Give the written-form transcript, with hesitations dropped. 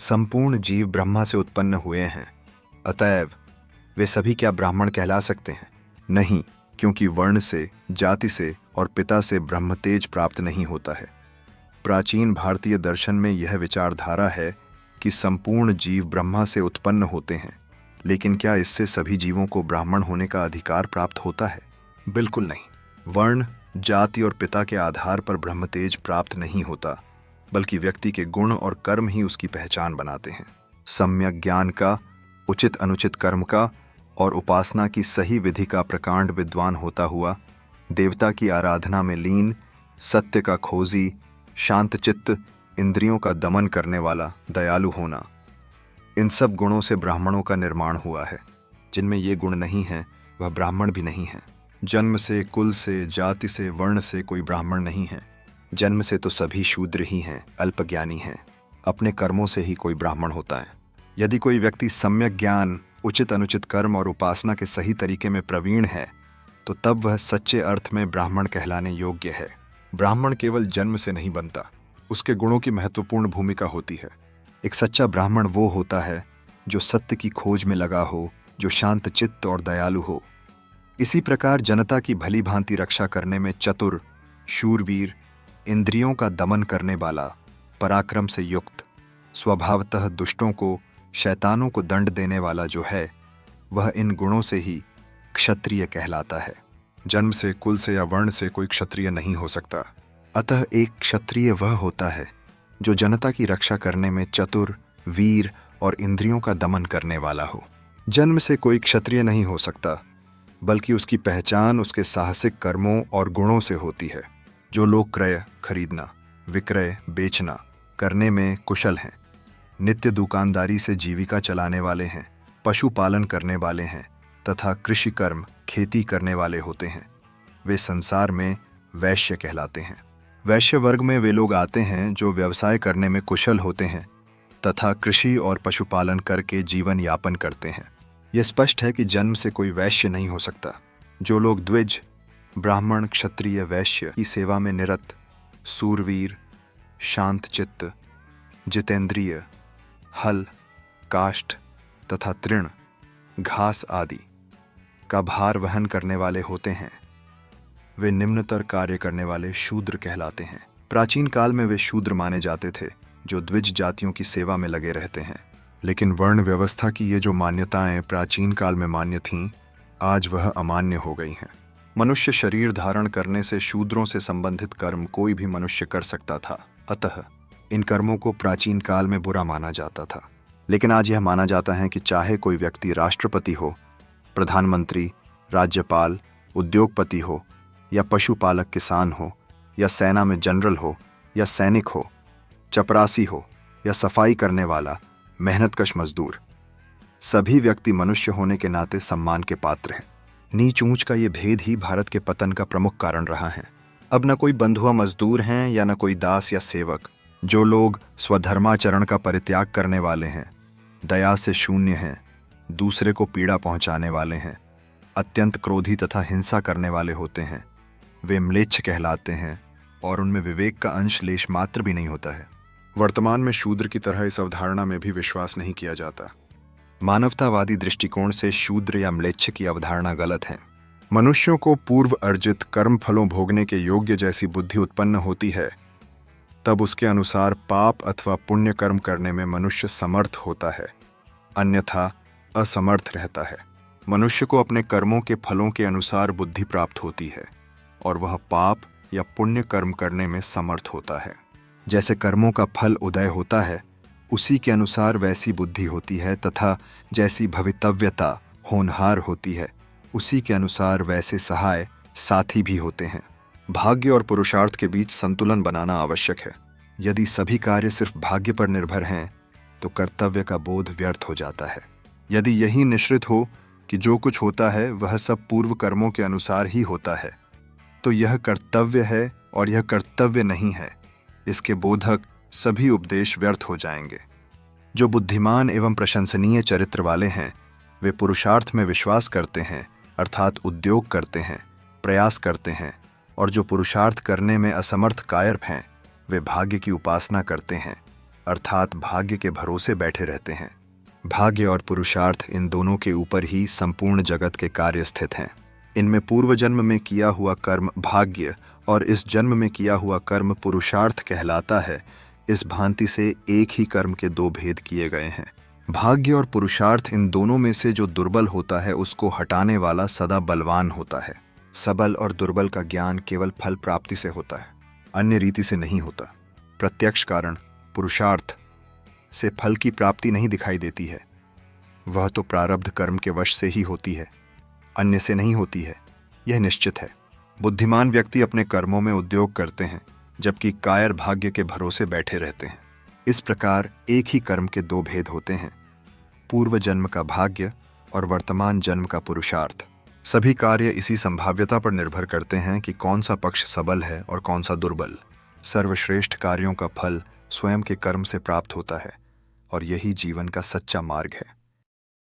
संपूर्ण जीव ब्रह्मा से उत्पन्न हुए हैं, अतएव वे सभी क्या ब्राह्मण कहला सकते हैं? नहीं, क्योंकि वर्ण से, जाति से और पिता से ब्रह्मतेज प्राप्त नहीं होता है। प्राचीन भारतीय दर्शन में यह विचारधारा है कि संपूर्ण जीव ब्रह्मा से उत्पन्न होते हैं, लेकिन क्या इससे सभी जीवों को ब्राह्मण होने का अधिकार प्राप्त होता है? बिल्कुल नहीं। वर्ण, जाति और पिता के आधार पर ब्रह्मतेज प्राप्त नहीं होता, बल्कि व्यक्ति के गुण और कर्म ही उसकी पहचान बनाते हैं। सम्यक ज्ञान का, उचित अनुचित कर्म का और उपासना की सही विधि का प्रकांड विद्वान होता हुआ, देवता की आराधना में लीन, सत्य का खोजी, शांतचित्त, इंद्रियों का दमन करने वाला, दयालु होना, इन सब गुणों से ब्राह्मणों का निर्माण हुआ है। जिनमें ये गुण नहीं हैं, वह ब्राह्मण भी नहीं है। जन्म से, कुल से, जाति से, वर्ण से कोई ब्राह्मण नहीं है। जन्म से तो सभी शूद्र ही हैं, अल्पज्ञानी हैं। अपने कर्मों से ही कोई ब्राह्मण होता है। यदि कोई व्यक्ति सम्यक ज्ञान, उचित अनुचित कर्म और उपासना के सही तरीके में प्रवीण है, तो तब वह सच्चे अर्थ में ब्राह्मण कहलाने योग्य है। ब्राह्मण केवल जन्म से नहीं बनता, उसके गुणों की महत्वपूर्ण भूमिका होती है। एक सच्चा ब्राह्मण वो होता है जो सत्य की खोज में लगा हो, जो शांत चित्त और दयालु हो। इसी प्रकार जनता की भली भांति रक्षा करने में चतुर, शूरवीर, इंद्रियों का दमन करने वाला, पराक्रम से युक्त, स्वभावतः दुष्टों को, शैतानों को दंड देने वाला जो है, वह इन गुणों से ही क्षत्रिय कहलाता है। जन्म से, कुल से या वर्ण से कोई क्षत्रिय नहीं हो सकता। अतः एक क्षत्रिय वह होता है जो जनता की रक्षा करने में चतुर, वीर और इंद्रियों का दमन करने वाला हो। जन्म से कोई क्षत्रिय नहीं हो सकता, बल्कि उसकी पहचान उसके साहसिक कर्मों और गुणों से होती है। जो लोग क्रय, खरीदना, विक्रय, बेचना करने में कुशल हैं, नित्य दुकानदारी से जीविका चलाने वाले हैं, पशुपालन करने वाले हैं तथा कृषि कर्म, खेती करने वाले होते हैं, वे संसार में वैश्य कहलाते हैं। वैश्य वर्ग में वे लोग आते हैं जो व्यवसाय करने में कुशल होते हैं तथा कृषि और पशुपालन करके जीवन यापन करते हैं। यह स्पष्ट है कि जन्म से कोई वैश्य नहीं हो सकता। जो लोग द्विज, ब्राह्मण, क्षत्रिय, वैश्य की सेवा में निरत, सूरवीर, शांतचित्त, जितेंद्रिय, हल, काष्ठ तथा तृण, घास आदि का भार वहन करने वाले होते हैं, वे निम्नतर कार्य करने वाले शूद्र कहलाते हैं। प्राचीन काल में वे शूद्र माने जाते थे जो द्विज जातियों की सेवा में लगे रहते हैं। लेकिन वर्ण व्यवस्था की ये जो मान्यताएं प्राचीन काल में मान्य थीं, आज वह अमान्य हो गई हैं। मनुष्य शरीर धारण करने से शूद्रों से संबंधित कर्म कोई भी मनुष्य कर सकता था, अतः इन कर्मों को प्राचीन काल में बुरा माना जाता था। लेकिन आज यह माना जाता है कि चाहे कोई व्यक्ति राष्ट्रपति हो, प्रधानमंत्री, राज्यपाल, उद्योगपति हो या पशुपालक किसान हो या सेना में जनरल हो या सैनिक हो, चपरासी हो या सफाई करने वाला, मेहनतकश मजदूर, सभी व्यक्ति मनुष्य होने के नाते सम्मान के पात्र हैं। नीच ऊंच का ये भेद ही भारत के पतन का प्रमुख कारण रहा है। अब न कोई बंधुआ मजदूर हैं या न कोई दास या सेवक। जो लोग स्वधर्माचरण का परित्याग करने वाले हैं, दया से शून्य हैं, दूसरे को पीड़ा पहुंचाने वाले हैं, अत्यंत क्रोधी तथा हिंसा करने वाले होते हैं, वे म्लेच्छ कहलाते हैं और उनमें विवेक का अंश लेश मात्र भी नहीं होता है। वर्तमान में शूद्र की तरह इस अवधारणा में भी विश्वास नहीं किया जाता। मानवतावादी दृष्टिकोण से शूद्र या म्लेच्छ की अवधारणा गलत है। मनुष्यों को पूर्व अर्जित कर्म फलों भोगने के योग्य जैसी बुद्धि उत्पन्न होती है, तब उसके अनुसार पाप अथवा पुण्य कर्म करने में मनुष्य समर्थ होता है, अन्यथा असमर्थ रहता है। मनुष्य को अपने कर्मों के फलों के अनुसार बुद्धि प्राप्त होती है और वह पाप या पुण्य कर्म करने में समर्थ होता है। जैसे कर्मों का फल उदय होता है, उसी के अनुसार वैसी बुद्धि होती है तथा जैसी भवितव्यता होनहार होती है, उसी के अनुसार वैसे सहाय साथी भी होते हैं। भाग्य और पुरुषार्थ के बीच संतुलन बनाना आवश्यक है। यदि सभी कार्य सिर्फ भाग्य पर निर्भर हैं, तो कर्तव्य का बोध व्यर्थ हो जाता है। यदि यही निश्चित हो कि जो कुछ होता है वह सब पूर्व कर्मों के अनुसार ही होता है, तो यह कर्तव्य है और यह कर्तव्य नहीं है, इसके बोधक सभी उपदेश व्यर्थ हो जाएंगे। जो बुद्धिमान एवं प्रशंसनीय चरित्र वाले हैं, वे पुरुषार्थ में विश्वास करते हैं, अर्थात उद्योग करते हैं, प्रयास करते हैं, और जो पुरुषार्थ करने में असमर्थ कायर हैं, वे भाग्य की उपासना करते हैं, अर्थात भाग्य के भरोसे बैठे रहते हैं। भाग्य और पुरुषार्थ इन दोनों के ऊपर ही संपूर्ण जगत के कार्य स्थित हैं। इनमें पूर्व जन्म में किया हुआ कर्म भाग्य और इस जन्म में किया हुआ कर्म पुरुषार्थ कहलाता है। इस भांति से एक ही कर्म के दो भेद किए गए हैं। भाग्य और पुरुषार्थ इन दोनों में से जो दुर्बल होता है उसको हटाने वाला सदा बलवान होता है। सबल और दुर्बल का ज्ञान केवल फल प्राप्ति से होता है, अन्य रीति से नहीं होता। प्रत्यक्ष कारण पुरुषार्थ से फल की प्राप्ति नहीं दिखाई देती है। वह तो प्रारब्ध कर्म के वश से ही होती है, अन्य से नहीं होती है, यह निश्चित है। बुद्धिमान व्यक्ति अपने कर्मों में उद्योग करते हैं, जबकि कायर भाग्य के भरोसे बैठे रहते हैं। इस प्रकार एक ही कर्म के दो भेद होते हैं, पूर्व जन्म का भाग्य और वर्तमान जन्म का पुरुषार्थ। सभी कार्य इसी संभाव्यता पर निर्भर करते हैं कि कौन सा पक्ष सबल है और कौन सा दुर्बल। सर्वश्रेष्ठ कार्यों का फल स्वयं के कर्म से प्राप्त होता है और यही जीवन का सच्चा मार्ग है।